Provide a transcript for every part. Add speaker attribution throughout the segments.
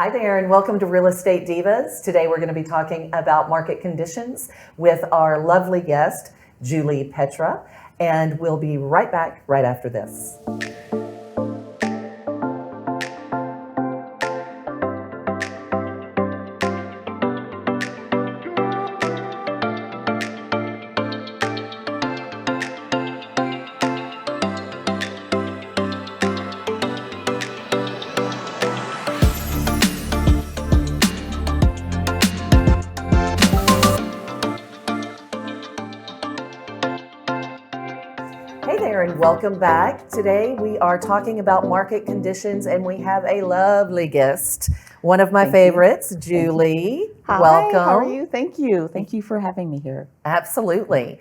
Speaker 1: Hi there, and welcome to Real Estate Divas. Today we're going to be talking about market conditions with our lovely guest, Juli Pitra, and we'll be right back right after this. Hey there, and welcome back. Today we are talking about market conditions, and we have a lovely guest, one of my favorites, Juli.
Speaker 2: Hi,
Speaker 1: welcome.
Speaker 2: How are you? Thank you. Thank you for having me here.
Speaker 1: Absolutely.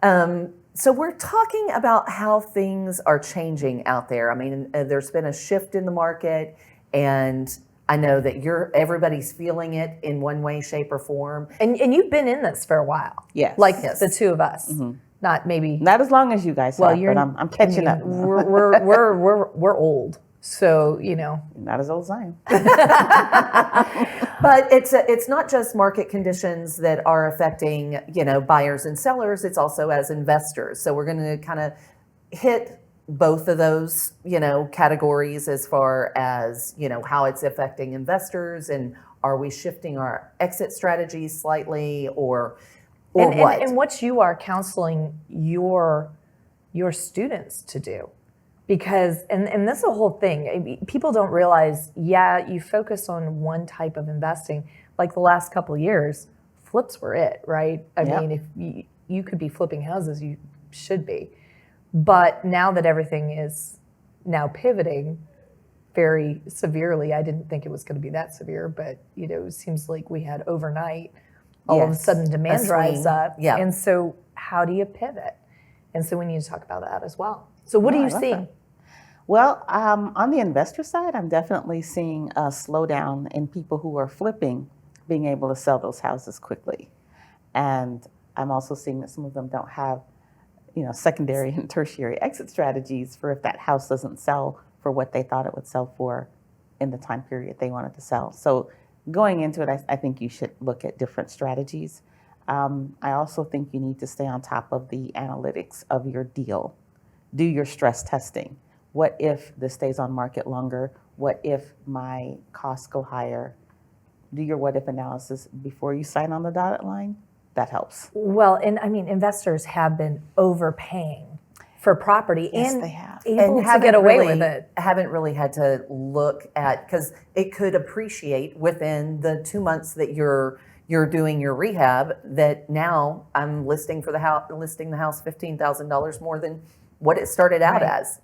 Speaker 1: So we're talking about how things are changing out there. I mean, there's been a shift in the market, and I know that everybody's feeling it in one way, shape, or form.
Speaker 3: And you've been in this for a while.
Speaker 2: Yes.
Speaker 3: Like the two of us. Mm-hmm.
Speaker 2: Not as long as you guys have, but I'm catching up.
Speaker 3: We're old, so you know.
Speaker 2: Not as old as I am.
Speaker 1: But it's not just market conditions that are affecting, buyers and sellers. It's also as investors. So we're going to kind of hit both of those, categories as far as, how it's affecting investors, and are we shifting our exit strategies slightly, or what?
Speaker 3: And what you are counseling your students to do. Because, and this is the whole thing, I mean, people don't realize, you focus on one type of investing. Like the last couple of years, flips were it, right? I mean, if you could be flipping houses, you should be. But now that everything is now pivoting very severely, I didn't think it was going to be that severe, but, it seems like we had overnight, all of a sudden demand dries up.
Speaker 1: Yeah.
Speaker 3: And so how do you pivot? And so we need to talk about that as well. So what are you seeing?
Speaker 2: Well, on the investor side, I'm definitely seeing a slowdown in people who are flipping, being able to sell those houses quickly. And I'm also seeing that some of them don't have, secondary and tertiary exit strategies for if that house doesn't sell for what they thought it would sell for in the time period they wanted to sell. So going into it, I think you should look at different strategies. I also think you need to stay on top of the analytics of your deal. Do your stress testing. What if this stays on market longer? What if my costs go higher? Do your what if analysis before you sign on the dotted line. That helps.
Speaker 3: Well, and I mean, investors have been overpaying for property,
Speaker 2: Yes,
Speaker 3: and
Speaker 2: they have.
Speaker 3: able to get away with it.
Speaker 1: Haven't really had to look at, because it could appreciate within the 2 months that you're doing your rehab, that now I'm listing the house $15,000 more than what it started out as.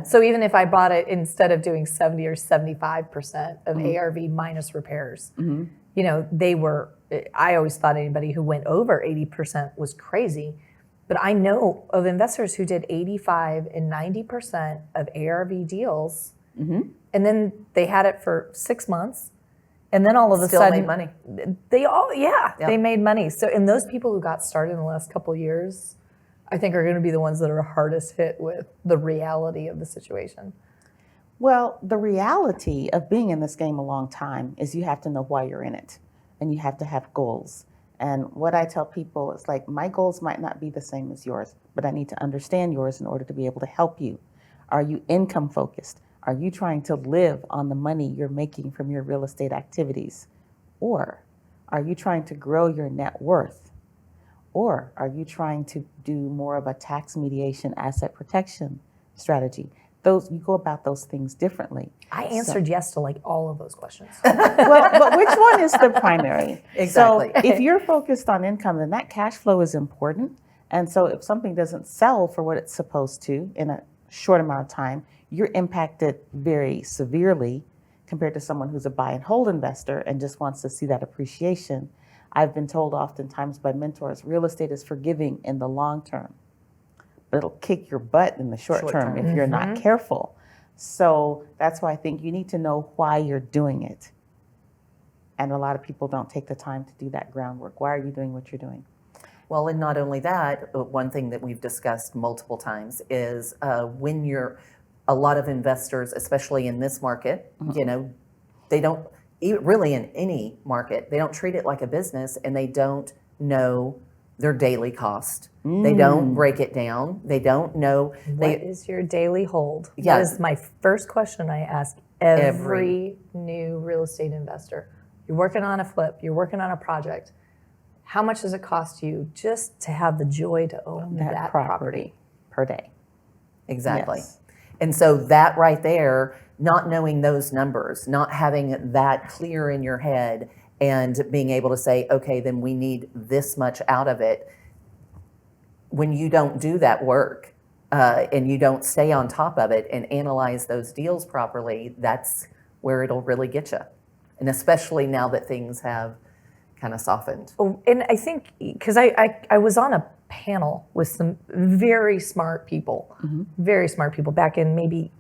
Speaker 3: So even if I bought it, instead of doing 70 or 75% of ARV minus repairs, I always thought anybody who went over 80% was crazy. But I know of investors who did 85 and 90% of ARV deals, and then they had it for 6 months, and then all of a sudden
Speaker 1: made money.
Speaker 3: They made money. So, and those people who got started in the last couple of years, I think are going to be the ones that are hardest hit with the reality of the situation.
Speaker 2: Well, the reality of being in this game a long time is you have to know why you're in it, and you have to have goals. And what I tell people is like, my goals might not be the same as yours, but I need to understand yours in order to be able to help you. Are you income focused? Are you trying to live on the money you're making from your real estate activities? Or are you trying to grow your net worth? Or are you trying to do more of a tax mediation asset protection strategy? You go about those things differently.
Speaker 3: I answered yes to like all of those questions.
Speaker 2: Well, but which one is the primary?
Speaker 1: Exactly.
Speaker 2: So if you're focused on income, then that cash flow is important. And so if something doesn't sell for what it's supposed to in a short amount of time, you're impacted very severely compared to someone who's a buy and hold investor and just wants to see that appreciation. I've been told oftentimes by mentors, real estate is forgiving in the long term, but it'll kick your butt in the short term if you're not careful. So that's why I think you need to know why you're doing it. And a lot of people don't take the time to do that groundwork. Why are you doing what you're doing?
Speaker 1: Well, and not only that, one thing that we've discussed multiple times is a lot of investors, especially in this market, they don't, really in any market, they don't treat it like a business, and they don't know their daily cost. They don't break it down. They don't know.
Speaker 3: What is your daily hold?
Speaker 1: Yeah.
Speaker 3: That is my first question I ask every new real estate investor. You're working on a flip, you're working on a project. How much does it cost you just to have the joy to own that property
Speaker 2: per day?
Speaker 1: Exactly.
Speaker 2: Yes.
Speaker 1: And so that right there, not knowing those numbers, not having that clear in your head, and being able to say, okay, then we need this much out of it. When you don't do that work and you don't stay on top of it and analyze those deals properly, that's where it'll really get you. And especially now that things have kind of softened.
Speaker 3: Oh, and I think, because I was on a panel with some very smart people back in maybe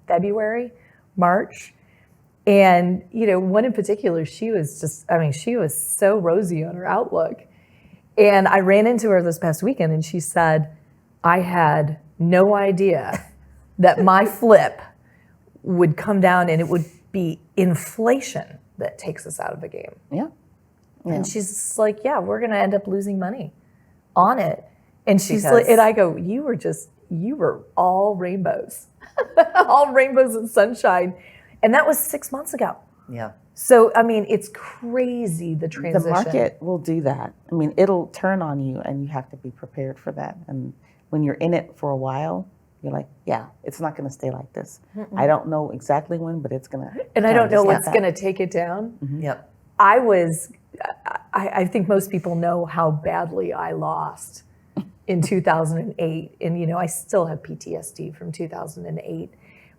Speaker 3: February, March. And, one in particular, she was so rosy on her outlook. And I ran into her this past weekend and she said, I had no idea that my flip would come down and it would be inflation that takes us out of the game.
Speaker 2: Yeah.
Speaker 3: And she's just like, yeah, we're going to end up losing money on it. And she's
Speaker 1: Because-
Speaker 3: like, and I go, you were all rainbows, all rainbows and sunshine. And that was 6 months ago.
Speaker 1: Yeah.
Speaker 3: So, it's crazy, the transition.
Speaker 2: The market will do that. It'll turn on you, and you have to be prepared for that. And when you're in it for a while, you're like, yeah, it's not going to stay like this. I don't know exactly when, but it's going to.
Speaker 3: And I don't know what's going to take it down.
Speaker 1: Yep.
Speaker 3: I think most people know how badly I lost in 2008. And, I still have PTSD from 2008.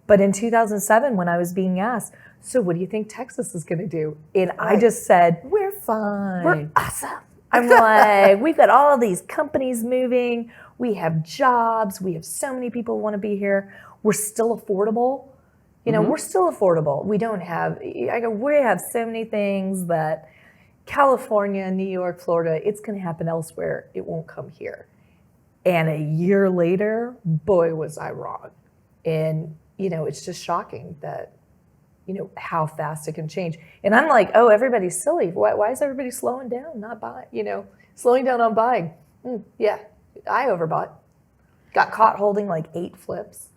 Speaker 3: But in 2007, when I was being asked, so what do you think Texas is going to do? And I just said,
Speaker 1: We're fine.
Speaker 3: we're awesome. I'm like, we've got all of these companies moving. We have jobs. We have so many people who want to be here. We're still affordable. We're still affordable. We have so many things that California, New York, Florida, it's going to happen elsewhere. It won't come here. And a year later, boy, was I wrong. And, it's just shocking that, how fast it can change. And I'm like, oh, everybody's silly. Why is everybody slowing down, not buying, slowing down on buying? Yeah, I overbought. Got caught holding like 8 flips.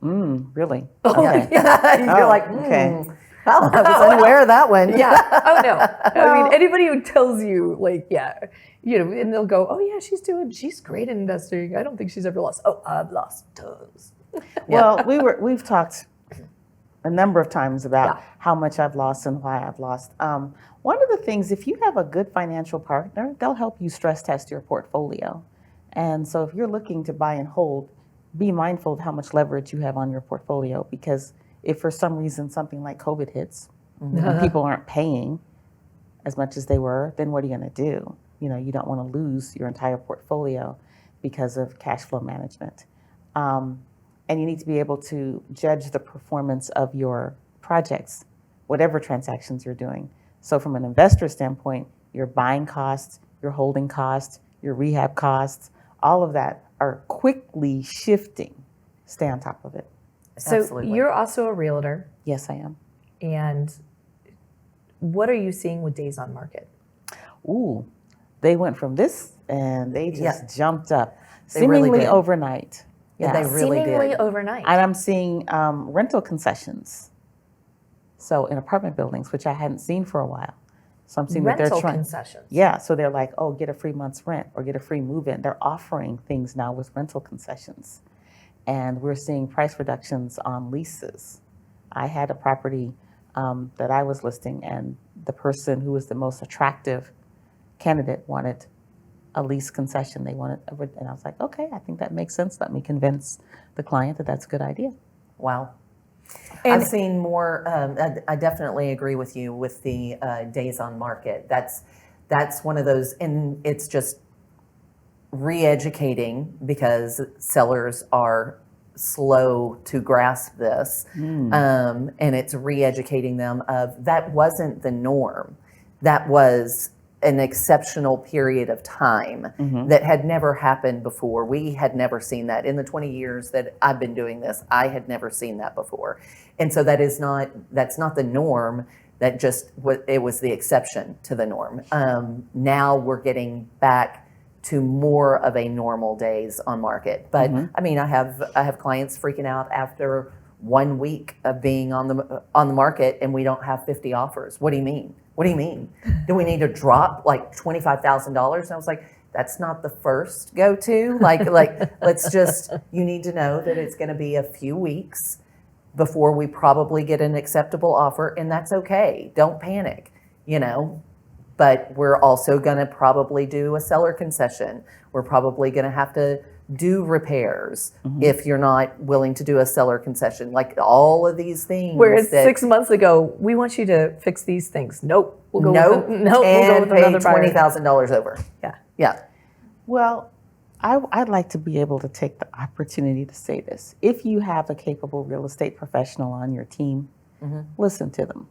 Speaker 2: Really?
Speaker 1: Okay.
Speaker 2: Okay.
Speaker 1: You're like,
Speaker 2: okay.
Speaker 1: I was unaware of that one.
Speaker 3: Yeah. Oh no. Anybody who tells you and they'll go, oh yeah, she's great at investing. I don't think she's ever lost. Oh, I've lost tons.
Speaker 2: Well, we've talked a number of times about how much I've lost and why I've lost. One of the things, if you have a good financial partner, they'll help you stress test your portfolio. And so if you're looking to buy and hold, be mindful of how much leverage you have on your portfolio, because if for some reason something like COVID hits and people aren't paying as much as they were, then what are you going to do? You don't want to lose your entire portfolio because of cash flow management. And you need to be able to judge the performance of your projects, whatever transactions you're doing. So from an investor standpoint, your buying costs, your holding costs, your rehab costs, all of that are quickly shifting. Stay on top of it.
Speaker 3: So
Speaker 1: Absolutely.
Speaker 3: you're also a realtor.
Speaker 2: Yes, I am.
Speaker 3: And what are you seeing with days on market?
Speaker 2: Ooh, they went from this and they just jumped up
Speaker 1: They really
Speaker 2: seemingly
Speaker 1: did.
Speaker 2: overnight.
Speaker 1: Yeah, they really
Speaker 3: Seemingly
Speaker 1: did.
Speaker 3: overnight.
Speaker 2: And I'm seeing rental concessions. So in apartment buildings, which I hadn't seen for a while. So I'm seeing that
Speaker 3: Rental
Speaker 2: they're trying.
Speaker 3: concessions.
Speaker 2: Yeah, so they're like, oh, get a free month's rent or get a free move-in. They're offering things now with rental concessions. And we're seeing price reductions on leases. I had a property that I was listing, and the person who was the most attractive candidate wanted a lease concession. They wanted, and I was like, okay, I think that makes sense. Let me convince the client that that's a good idea.
Speaker 1: Wow.
Speaker 3: And-
Speaker 1: I've seen more. I definitely agree with you with the days on market. That's one of those, and it's just re-educating because sellers are slow to grasp this, and it's re-educating them of that wasn't the norm. That was an exceptional period of time that had never happened before. We had never seen that in the 20 years that I've been doing this. I had never seen that before. And so that's not the norm. That just it was the exception to the norm. Now we're getting back to more of a normal days on market. But I mean, I have clients freaking out after 1 week of being on the market and we don't have 50 offers. What do you mean? What do you mean? Do we need to drop like $25,000? And I was like, that's not the first go-to. Like let's just, you need to know that it's going to be a few weeks before we probably get an acceptable offer, and that's okay. Don't panic, But we're also going to probably do a seller concession. We're probably going to have to do repairs if you're not willing to do a seller concession. Like all of these things.
Speaker 3: Whereas 6 months ago, we want you to fix these things. Nope. We'll go with
Speaker 1: and
Speaker 3: we'll go with
Speaker 1: pay
Speaker 3: another buyer.
Speaker 1: $20,000 over.
Speaker 3: Yeah.
Speaker 1: Yeah.
Speaker 2: Well, I'd like to be able to take the opportunity to say this. If you have a capable real estate professional on your team, listen to them.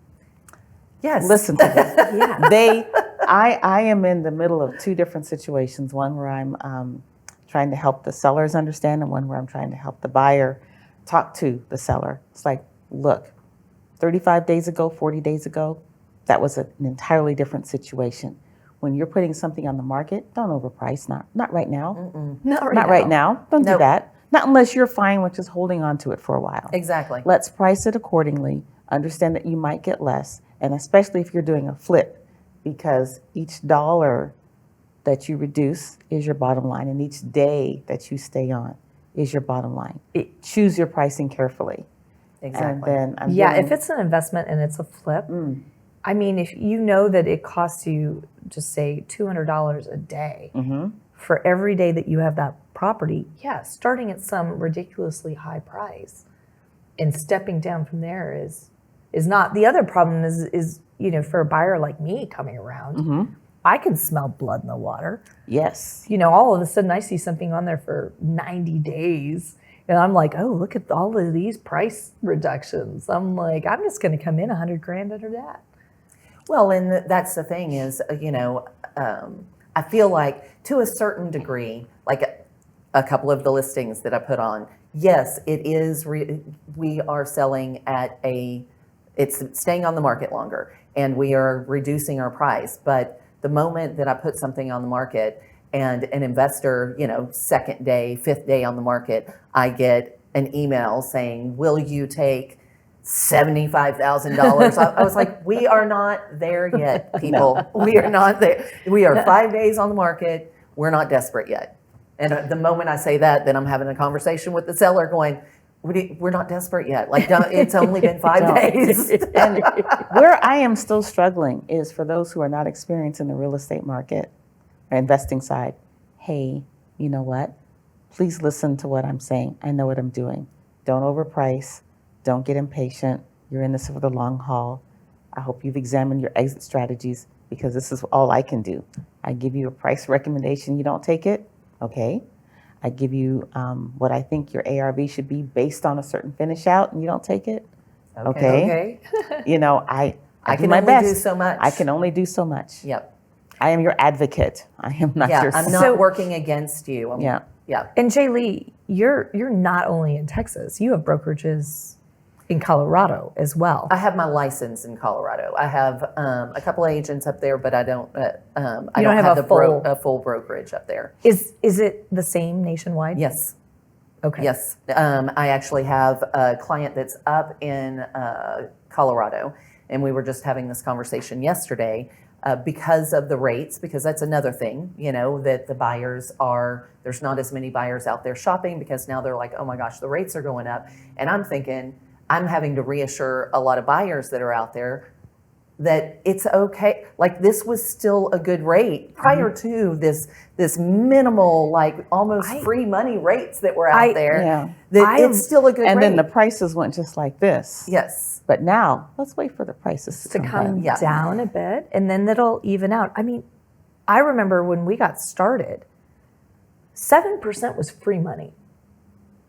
Speaker 1: Yes.
Speaker 2: Listen to them. I am in the middle of two different situations. One where I'm trying to help the sellers understand, and one where I'm trying to help the buyer talk to the seller. It's like, look, 35 days ago, 40 days ago, that was an entirely different situation. When you're putting something on the market, don't overprice. Not right now.
Speaker 3: Not
Speaker 2: Right now. Don't do
Speaker 1: Nope.
Speaker 2: that. Not unless you're fine with just holding on to it for a while.
Speaker 1: Exactly.
Speaker 2: Let's price it accordingly. Understand that you might get less, and especially if you're doing a flip, because each dollar that you reduce is your bottom line, and each day that you stay on is your bottom line. Choose your pricing carefully.
Speaker 1: Exactly.
Speaker 2: And then
Speaker 3: If it's an investment and it's a flip, I mean, if you know that it costs you, just say $200 a day for every day that you have that property, starting at some ridiculously high price and stepping down from there is not. The other problem is for a buyer like me coming around, I can smell blood in the water.
Speaker 2: yes.
Speaker 3: All of a sudden I see something on there for 90 days. And I'm like, oh, look at all of these price reductions. I'm like, I'm just going to come in $100,000 under that.
Speaker 1: Well, and that's the thing is, I feel like to a certain degree, like a couple of the listings that I put on, yes, it is, we are selling at it's staying on the market longer and we are reducing our price. But the moment that I put something on the market and an investor, second day, fifth day on the market, I get an email saying, will you take $75,000. I was like, we are not there yet, people. No. We are not there. We are 5 days on the market. We're not desperate yet. And the moment I say that, then I'm having a conversation with the seller going, we're not desperate yet. Like, it's only been 5 days.
Speaker 2: And where I am still struggling is for those who are not experienced in the real estate market or investing side. Hey, you know what? Please listen to what I'm saying. I know what I'm doing. Don't overprice. Don't get impatient. You're in this for the long haul. I hope you've examined your exit strategies, because this is all I can do. I give you a price recommendation. You don't take it, okay? I give you what I think your ARV should be based on a certain finish out, and you don't take it, okay? I
Speaker 1: can
Speaker 2: do my
Speaker 1: only
Speaker 2: best.
Speaker 1: do so much.
Speaker 2: I can only do so much.
Speaker 1: Yep.
Speaker 2: I am your advocate. I am not your.
Speaker 1: I'm not working against you.
Speaker 2: Yeah.
Speaker 3: And Jer'Leigh, you're not only in Texas. You have brokerages in Colorado as well.
Speaker 1: I have my license in Colorado. I have a couple of agents up there, but I don't. I don't have a full brokerage up there.
Speaker 3: Is it the same nationwide?
Speaker 1: Yes.
Speaker 3: Okay.
Speaker 1: Yes. I actually have a client that's up in Colorado, and we were just having this conversation yesterday because of the rates. Because that's another thing, that the buyers there's not as many buyers out there shopping, because now they're like, oh my gosh, the rates are going up, and I'm thinking, I'm having to reassure a lot of buyers that are out there that it's okay. Like, this was still a good rate prior to this minimal, like almost free money rates that were out there.
Speaker 2: Yeah.
Speaker 1: It's still a good rate.
Speaker 2: And then the prices went just like this.
Speaker 1: Yes.
Speaker 2: But now, let's wait for the prices to come down.
Speaker 3: Down a bit, and then that'll even out. I mean, I remember when we got started, 7% was free money.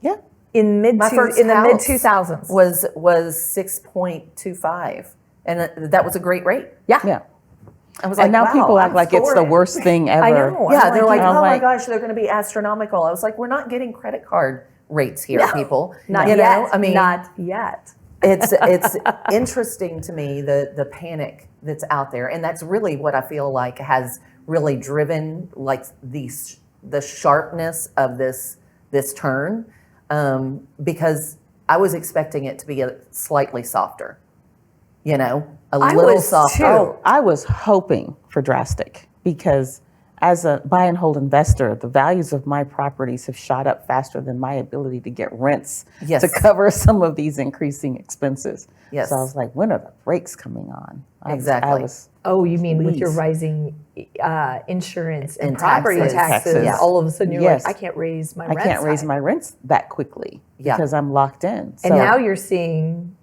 Speaker 2: Yeah.
Speaker 3: In the mid 2000s
Speaker 1: was 6.25, and that was a great rate.
Speaker 2: Yeah.
Speaker 1: I was like,
Speaker 2: and now
Speaker 1: wow,
Speaker 2: people act
Speaker 1: I'm
Speaker 2: like it's the worst thing ever.
Speaker 3: I know.
Speaker 1: Yeah, they're like,
Speaker 2: I'm
Speaker 1: oh my
Speaker 2: like,
Speaker 1: gosh, they're going to be astronomical. I was like, we're not getting credit card rates here, people.
Speaker 3: Not
Speaker 1: you
Speaker 3: yet.
Speaker 1: know, I mean,
Speaker 3: not yet.
Speaker 1: it's interesting to me the panic that's out there, and that's really what I feel like has really driven like the sharpness of this turn, because I was expecting it to be a slightly softer, a
Speaker 3: I
Speaker 1: little
Speaker 3: was
Speaker 1: softer.
Speaker 3: too.
Speaker 2: Oh, I was hoping for drastic because as a buy and hold investor, the values of my properties have shot up faster than my ability to get rents
Speaker 1: Yes.
Speaker 2: to cover some of these increasing expenses.
Speaker 1: Yes.
Speaker 2: So I was like, when are the brakes coming on?
Speaker 1: Exactly.
Speaker 2: I was
Speaker 3: Oh, you mean with your
Speaker 2: Please.
Speaker 3: rising insurance and
Speaker 1: And
Speaker 3: property
Speaker 1: taxes.
Speaker 3: taxes?
Speaker 2: Taxes.
Speaker 3: All of a sudden, you're
Speaker 2: Yes.
Speaker 3: like, I can't raise my
Speaker 2: I
Speaker 3: rents.
Speaker 2: can't raise
Speaker 3: high.
Speaker 2: my rents that quickly
Speaker 1: Yeah.
Speaker 2: because I'm locked in.
Speaker 3: And
Speaker 2: So,
Speaker 3: now you're seeing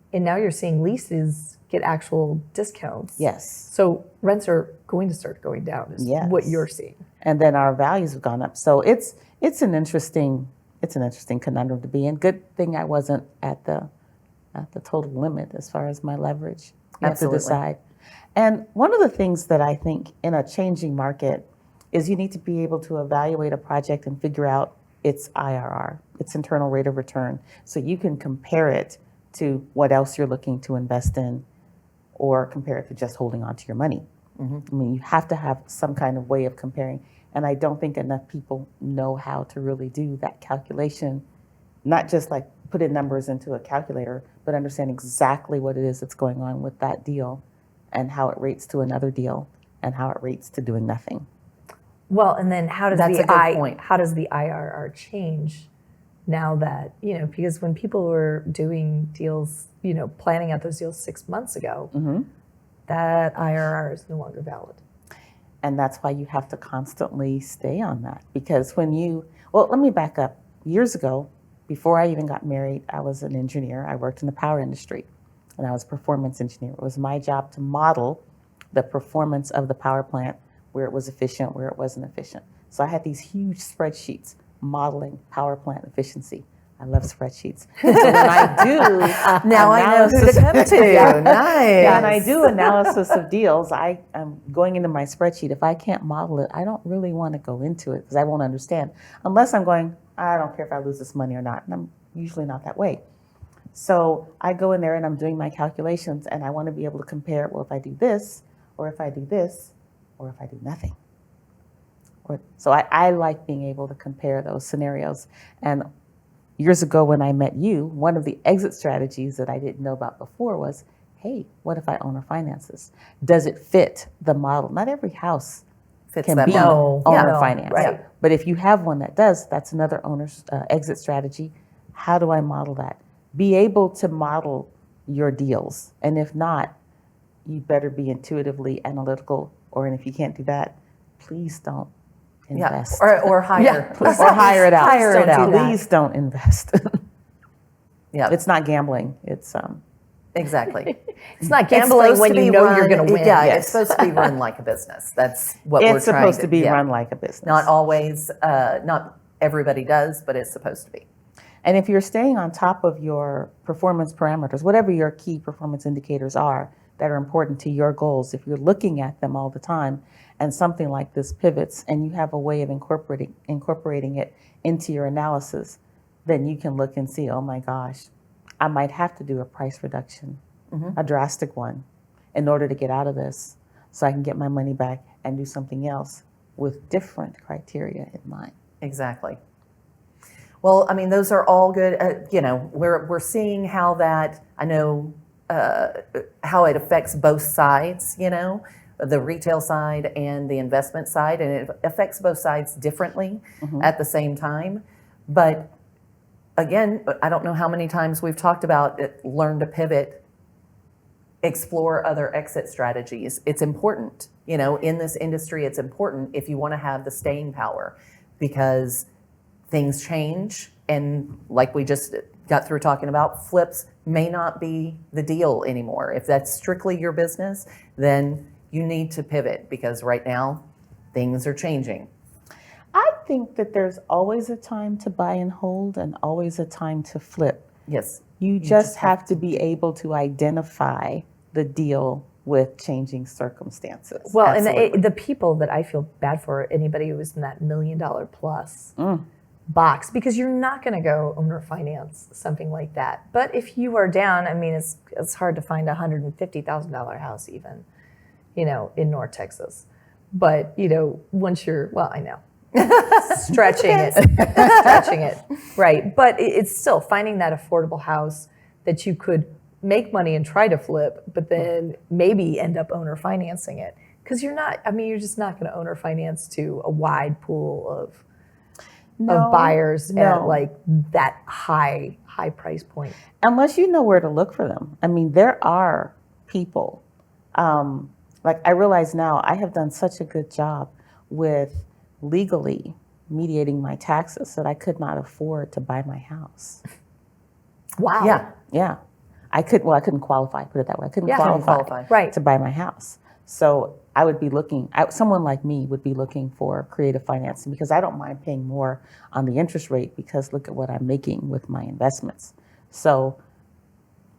Speaker 3: leases get actual discounts.
Speaker 2: yes.
Speaker 3: So rents are going to start going down. Is
Speaker 2: Yes.
Speaker 3: what you're seeing.
Speaker 2: And then our values have gone up. So it's an interesting conundrum to be in. Good thing I wasn't at the total limit as far as my leverage. You
Speaker 1: Absolutely.
Speaker 2: have to decide. And one of the things that I think in a changing market is you need to be able to evaluate a project and figure out its IRR, its internal rate of return, so you can compare it to what else you're looking to invest in or compare it to just holding on to your money. I mean, you have to have some kind of way of comparing. And I don't think enough people know how to really do that calculation, not just like put in numbers into a calculator, but understand exactly what it is that's going on with that deal and how it rates to another deal and how it rates to doing nothing.
Speaker 3: Well, and then how does
Speaker 1: That's a good point.
Speaker 3: how does the IRR change now that, because when people were doing deals, planning out those deals 6 months ago, that IRR is no longer valid.
Speaker 2: And that's why you have to constantly stay on that. Because let me back up. Years ago, before I even got married, I was an engineer. I worked in the power industry and I was a performance engineer. It was my job to model the performance of the power plant, where it was efficient, where it wasn't efficient. So I had these huge spreadsheets modeling power plant efficiency. I love spreadsheets. So when I do
Speaker 1: Now I know who to come to.
Speaker 2: Yeah.
Speaker 1: Nice.
Speaker 2: Yeah, and I do analysis of deals. I'm going into my spreadsheet. If I can't model it, I don't really want to go into it because I won't understand. Unless I'm going, I don't care if I lose this money or not. And I'm usually not that way. So I go in there and I'm doing my calculations and I want to be able to compare, well, if I do this, or if I do this, or if I do nothing. So I like being able to compare those scenarios. And years ago when I met you, one of the exit strategies that I didn't know about before was, hey, what if I owner finances? Does it fit the model? Not every house
Speaker 1: Fits
Speaker 2: can
Speaker 1: that
Speaker 2: be
Speaker 1: model.
Speaker 2: owner
Speaker 3: No,
Speaker 2: finance.
Speaker 3: right.
Speaker 2: But if you have one that does, that's another owner's exit strategy. How do I model that? Be able to model your deals. And if not, you better be intuitively analytical. And if you can't do that, please don't invest.
Speaker 1: Or hire.
Speaker 2: Or hire it out.
Speaker 1: Hire it out.
Speaker 2: Please don't invest.
Speaker 1: Yeah,
Speaker 2: It's not gambling. It's
Speaker 1: exactly.
Speaker 3: It's not
Speaker 1: It's
Speaker 3: gambling
Speaker 1: supposed
Speaker 3: when
Speaker 1: to
Speaker 3: you
Speaker 1: be
Speaker 3: know
Speaker 1: run-
Speaker 3: you're going to win.
Speaker 1: Yeah,
Speaker 2: Yes.
Speaker 1: it's supposed to be run like a business. That's what we're
Speaker 2: it's
Speaker 1: trying
Speaker 2: supposed to be
Speaker 1: yeah.
Speaker 2: run like a business.
Speaker 1: Not always, not everybody does, but it's supposed to be.
Speaker 2: And if you're staying on top of your performance parameters, whatever your key performance indicators are that are important to your goals, if you're looking at them all the time and something like this pivots and you have a way of incorporating it into your analysis, then you can look and see, oh my gosh, I might have to do a price reduction, a drastic one, in order to get out of this so I can get my money back and do something else with different criteria in mind.
Speaker 1: Exactly. Well, I mean, those are all good. We're seeing how that, I know, how it affects both sides, the retail side and the investment side, and it affects both sides differently at the same time. But again, I don't know how many times we've talked about it, learn to pivot, explore other exit strategies. It's important, in this industry, it's important if you want to have the staying power, because things change. And like we just got through talking about, flips may not be the deal anymore. If that's strictly your business, then you need to pivot, because right now things are changing.
Speaker 2: I think that there's always a time to buy and hold and always a time to flip.
Speaker 1: Yes.
Speaker 2: You just have to be able to identify the deal with changing circumstances.
Speaker 3: Well,
Speaker 1: Absolutely.
Speaker 3: and the people that I feel bad for, anybody who was in that $1 million plus, box because you're not going to go owner finance something like that. But if you are down, I mean, it's hard to find a $150,000 house even, in North Texas. But, once you're, well, I know, stretching it, right. But it's still finding that affordable house that you could make money and try to flip, but then maybe end up owner financing it. Because you're just not going to owner finance to a wide pool of buyers at like that high price point.
Speaker 2: Unless you know where to look for them. I mean, there are people, like I realize now I have done such a good job with legally mediating my taxes that I could not afford to buy my house.
Speaker 3: Wow.
Speaker 2: Yeah. I couldn't qualify, put it that way. I couldn't qualify
Speaker 3: right.
Speaker 2: to buy my house. So I would be someone like me would be looking for creative financing because I don't mind paying more on the interest rate because look at what I'm making with my investments. So,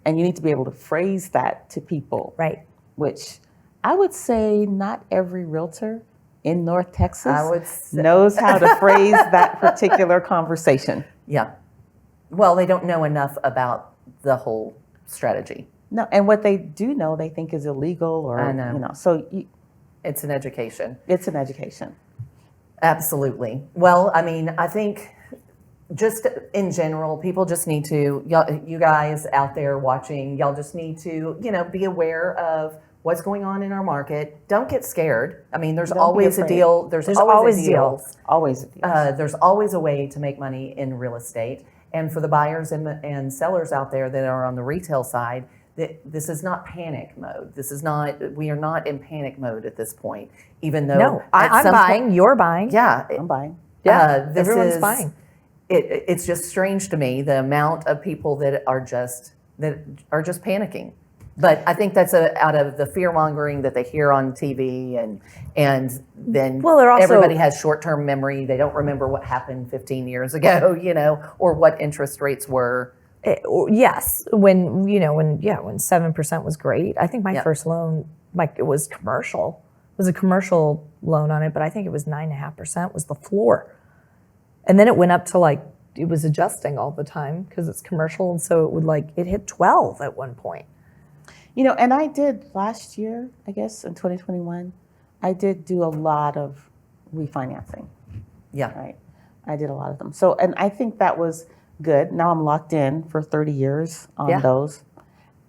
Speaker 2: and you need to be able to phrase that to people.
Speaker 3: Right.
Speaker 2: Which I would say not every realtor in North
Speaker 1: I
Speaker 2: Texas
Speaker 1: would say.
Speaker 2: knows how to phrase that particular conversation.
Speaker 1: Yeah. Well, they don't know enough about the whole strategy.
Speaker 2: No, and what they do know, they think is illegal, or
Speaker 1: I know.
Speaker 2: So
Speaker 1: It's an education.
Speaker 2: it's an education.
Speaker 1: Absolutely. Well, I mean, I think just in general, people just need to, you guys out there watching, y'all just need to, be aware of what's going on in our market. Don't get scared. I mean, there's
Speaker 2: Don't be
Speaker 1: always a
Speaker 2: afraid.
Speaker 1: deal. There's always a deal.
Speaker 2: Always a deal.
Speaker 1: There's always a way to make money in real estate. And for the buyers and sellers out there that are on the retail side, this is not panic mode. We are not in panic mode at this point, even though
Speaker 3: No, I'm buying, you're buying.
Speaker 1: Yeah.
Speaker 2: I'm buying.
Speaker 3: Yeah,
Speaker 1: this
Speaker 3: everyone's
Speaker 1: is-
Speaker 3: buying.
Speaker 1: It's just strange to me, the amount of people that are just panicking. But I think that's out of the fear mongering that they hear on TV, and then
Speaker 3: Well, they're also-
Speaker 1: everybody has short-term memory. They don't remember what happened 15 years ago, or what interest rates were.
Speaker 3: Yes, when 7% was great. I think my
Speaker 1: Yeah.
Speaker 3: first loan, it was commercial. It was a commercial loan on it, but I think it was 9.5% was the floor, and then it went up to it was adjusting all the time because it's commercial, and so it hit 12 at one point.
Speaker 2: And I did last year, I guess in 2021, I did do a lot of refinancing.
Speaker 1: Yeah.
Speaker 2: Right. I did a lot of them. So, and I think that was good. Now I'm locked in for 30 years on
Speaker 3: Yeah.
Speaker 2: those.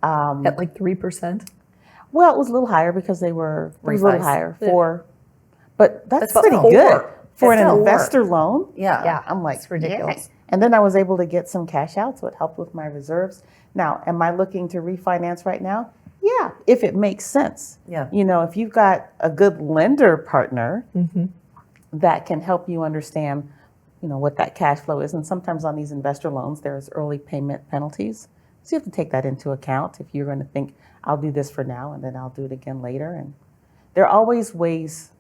Speaker 3: At 3%.
Speaker 2: Well, it was a little higher because it was a little
Speaker 1: Refis.
Speaker 2: higher but that's
Speaker 1: That's
Speaker 2: pretty
Speaker 1: about
Speaker 2: good
Speaker 1: four.
Speaker 2: for
Speaker 1: It's
Speaker 2: an
Speaker 1: still
Speaker 2: investor loan.
Speaker 1: Yeah.
Speaker 3: Yeah,
Speaker 2: I'm like,
Speaker 3: it's ridiculous.
Speaker 2: yeah. And then I was able to get some cash out, so it helped with my reserves. Now, am I looking to refinance right now? Yeah, if it makes sense.
Speaker 1: Yeah.
Speaker 2: If you've got a good lender partner that can help you understand, what that cash flow is. And sometimes on these investor loans, there's early payment penalties. So you have to take that into account if you're going to think, I'll do this for now and then I'll do it again later. And there are always ways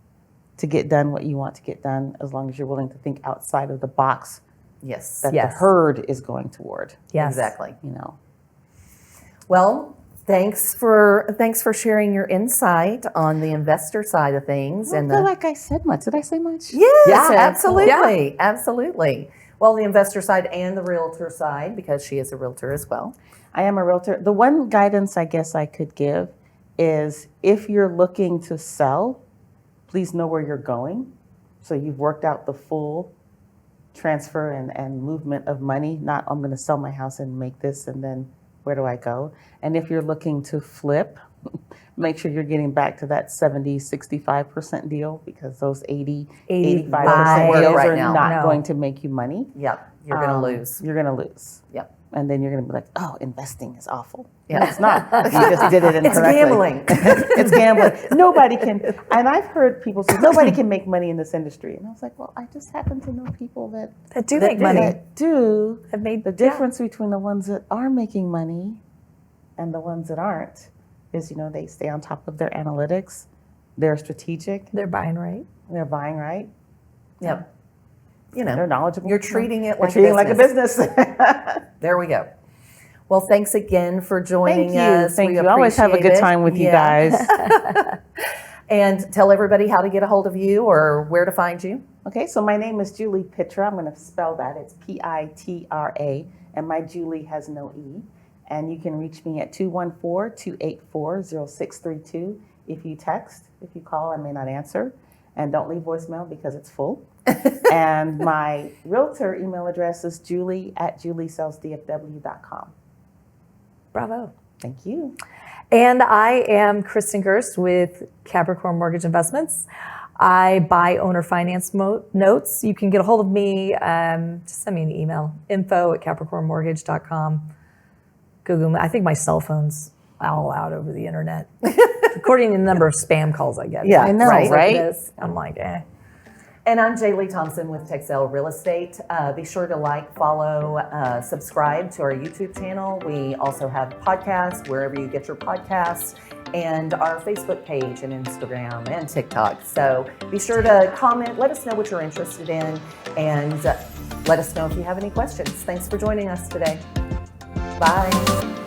Speaker 2: to get done what you want to get done as long as you're willing to think outside of the box
Speaker 1: Yes.
Speaker 2: that
Speaker 3: Yes.
Speaker 2: the herd is going toward.
Speaker 3: Yes.
Speaker 1: Exactly.
Speaker 3: Well,
Speaker 1: Thanks for sharing your insight on the investor side of things.
Speaker 2: I
Speaker 1: And
Speaker 2: feel like I said much. Did I say much?
Speaker 1: yes,
Speaker 3: Yeah.
Speaker 1: absolutely, absolutely. Well, the investor side and the realtor side, because she is a realtor as well.
Speaker 2: I am a realtor. The one guidance I guess I could give is if you're looking to sell, please know where you're going. So you've worked out the full transfer and movement of money, not I'm going to sell my house and make this and then where do I go? And if you're looking to flip, make sure you're getting back to that 70, 65% deal because those 80, 85%
Speaker 3: Right.
Speaker 2: deals
Speaker 1: Right
Speaker 2: are
Speaker 1: now.
Speaker 2: not
Speaker 3: No.
Speaker 2: going to make you money.
Speaker 1: Yep, you're going to lose.
Speaker 2: You're going to lose.
Speaker 1: Yep.
Speaker 2: And then you're going to be like, oh, investing is awful.
Speaker 1: Yeah.
Speaker 2: No, it's not. You just did it incorrectly.
Speaker 1: It's gambling.
Speaker 2: It's gambling. Nobody can, and I've heard people say, nobody can make money in this industry. And I was like, well, I just happen to know people that
Speaker 3: do make money.
Speaker 2: that do.
Speaker 3: Have made
Speaker 2: The difference between the ones that are making money and the ones that aren't is, they stay on top of their analytics. They're strategic.
Speaker 3: They're buying right.
Speaker 2: They're buying right.
Speaker 1: Yep.
Speaker 2: They're knowledgeable.
Speaker 1: You're treating it
Speaker 2: They're
Speaker 1: like
Speaker 2: treating
Speaker 1: a
Speaker 2: it like a
Speaker 1: business.
Speaker 2: business.
Speaker 1: There we go. Well, thanks again for joining
Speaker 2: Thank you.
Speaker 1: us.
Speaker 2: Thank
Speaker 1: We
Speaker 2: you. I always have a
Speaker 1: appreciate
Speaker 2: good
Speaker 1: it.
Speaker 2: time with you
Speaker 1: Yeah.
Speaker 2: guys.
Speaker 1: And tell everybody how to get a hold of you or where to find you.
Speaker 2: Okay, so my name is Juli Pitra. I'm going to spell that. It's Pitra, and my Juli has no E. And you can reach me at 214-284-0632. If you text, if you call, I may not answer. And don't leave voicemail because it's full. And my realtor email address is julie@juliesellsdfw.com.
Speaker 3: Bravo.
Speaker 2: Thank you.
Speaker 3: And I am Kristin Gerst with Capricorn Mortgage Investments. I buy owner finance notes. You can get a hold of me. Just send me an email, info@capricornmortgage.com. Google me. I think my cell phone's all out over the internet. According to the number of spam calls I get.
Speaker 1: Yeah,
Speaker 2: I know, right?
Speaker 3: I'm like, eh.
Speaker 1: And I'm Jer'Leigh Thompson with Texel Real Estate. Be sure to like, follow, subscribe to our YouTube channel. We also have podcasts wherever you get your podcasts, and our Facebook page and Instagram and TikTok. So be sure to comment, let us know what you're interested in, and let us know if you have any questions. Thanks for joining us today. Bye.